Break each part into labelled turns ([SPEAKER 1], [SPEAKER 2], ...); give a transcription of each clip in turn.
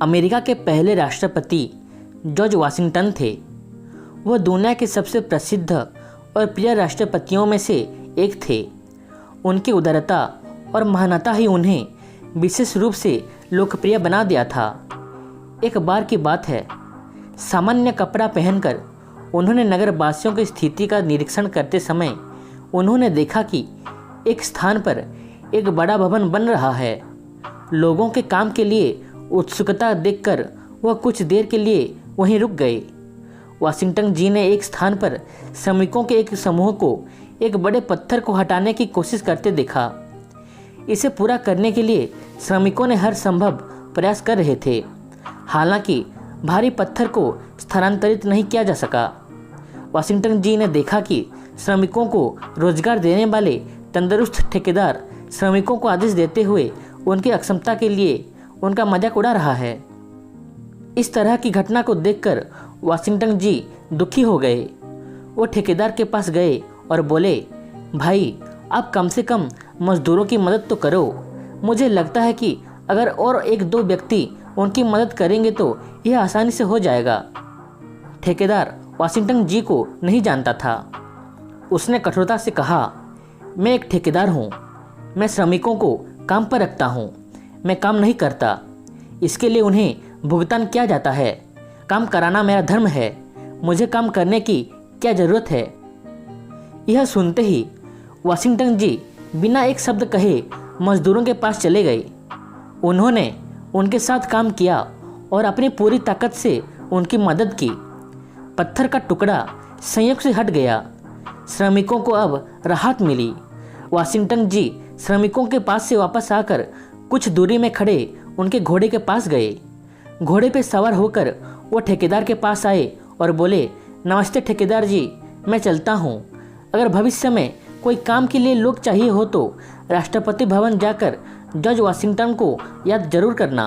[SPEAKER 1] America के पहले राष्ट्रपति जॉर्ज वाशिंगटन थे। वह दुनिया के सबसे प्रसिद्ध और प्रिय राष्ट्रपतियों में से एक थे। उनकी उदारता और महानता ही उन्हें विशेष रूप से लोकप्रिय बना दिया था। एक बार की बात है, सामान्य कपड़ा पहनकर उन्होंने नगरवासियों की स्थिति का निरीक्षण करते समय उन्होंने देखा कि एक स्थान पर एक बड़ा भवन बन रहा है। लोगों के काम के लिए उत्सुकता देखकर वह कुछ देर के लिए वहीं रुक गए। वाशिंगटन जी ने एक स्थान पर श्रमिकों के एक समूह को एक बड़े पत्थर को हटाने की कोशिश करते देखा। इसे पूरा करने के लिए श्रमिकों ने हर संभव प्रयास कर रहे थे, हालांकि भारी पत्थर को स्थानांतरित नहीं किया जा सका। वाशिंगटन जी ने देखा कि श्रमिकों को रोजगार देने वाले तंदुरुस्त ठेकेदार श्रमिकों को आदेश देते हुए उनकी अक्षमता के लिए उनका मजाक उड़ा रहा है। इस तरह की घटना को देखकर वाशिंगटन जी दुखी हो गए। वो ठेकेदार के पास गए और बोले, भाई आप कम से कम मजदूरों की मदद तो करो। मुझे लगता है कि अगर और एक दो व्यक्ति उनकी मदद करेंगे तो यह आसानी से हो जाएगा। ठेकेदार वाशिंगटन जी को नहीं जानता था। उसने कठोरता से कहा, मैं एक ठेकेदार हूँ। मैं श्रमिकों को काम पर रखता हूँ, मैं काम नहीं करता। इसके लिए उन्हें भुगतान किया जाता है। काम कराना मेरा धर्म है। मुझे काम करने की क्या ज़रूरत है। यह सुनते ही वाशिंगटन जी बिना एक शब्द कहे मजदूरों के पास चले गए। उन्होंने उनके साथ काम किया और अपनी पूरी ताकत से उनकी मदद की। पत्थर का टुकड़ा संयोग से हट गया। श्रमिकों को अब राहत मिली। वाशिंगटन जी श्रमिकों के पास से वापस आकर कुछ दूरी में खड़े उनके घोड़े के पास गए। घोड़े पे सवार होकर वो ठेकेदार के पास आए और बोले, नमस्ते ठेकेदार जी, मैं चलता हूँ। अगर भविष्य में कोई काम के लिए लोग चाहिए हो तो राष्ट्रपति भवन जाकर जॉर्ज वाशिंगटन को याद जरूर करना।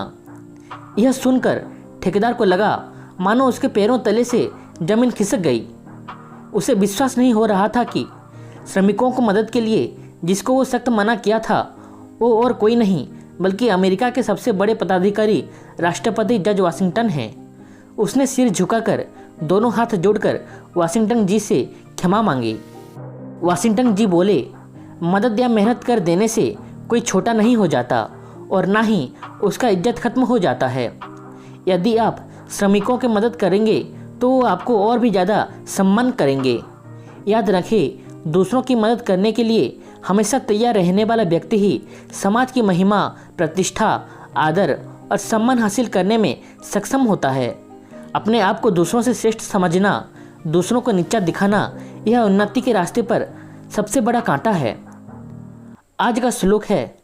[SPEAKER 1] यह सुनकर ठेकेदार को लगा मानो उसके पैरों तले से जमीन खिसक गई। उसे विश्वास नहीं हो रहा था कि श्रमिकों को मदद के लिए जिसको वो सख्त मना किया था वो और कोई नहीं बल्कि अमेरिका के सबसे बड़े पदाधिकारी राष्ट्रपति जॉर्ज वाशिंगटन हैं। उसने सिर झुकाकर दोनों हाथ जोड़कर वाशिंगटन जी से क्षमा मांगी। वाशिंगटन जी बोले, मदद या मेहनत कर देने से कोई छोटा नहीं हो जाता और ना ही उसका इज्जत खत्म हो जाता है। यदि आप श्रमिकों की मदद करेंगे तो वो आपको और भी ज़्यादा सम्मान करेंगे। याद रखें, दूसरों की मदद करने के लिए हमेशा तैयार रहने वाला व्यक्ति ही समाज की महिमा, प्रतिष्ठा, आदर और सम्मान हासिल करने में सक्षम होता है। अपने आप को दूसरों से श्रेष्ठ समझना, दूसरों को नीचा दिखाना, यह उन्नति के रास्ते पर सबसे बड़ा कांटा है। आज का श्लोक है,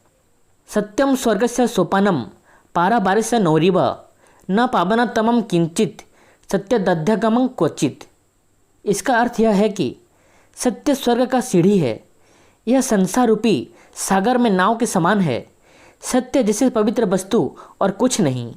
[SPEAKER 1] सत्यम स्वर्गस्य सोपानम पारावारस्य नौरिव न पावनतमं किंचित सत्यदध्यगमं क्वचित। इसका अर्थ यह है कि सत्य स्वर्ग का सीढ़ी है। यह संसार रूपी सागर में नाव के समान है। सत्य जैसे पवित्र वस्तु और कुछ नहीं।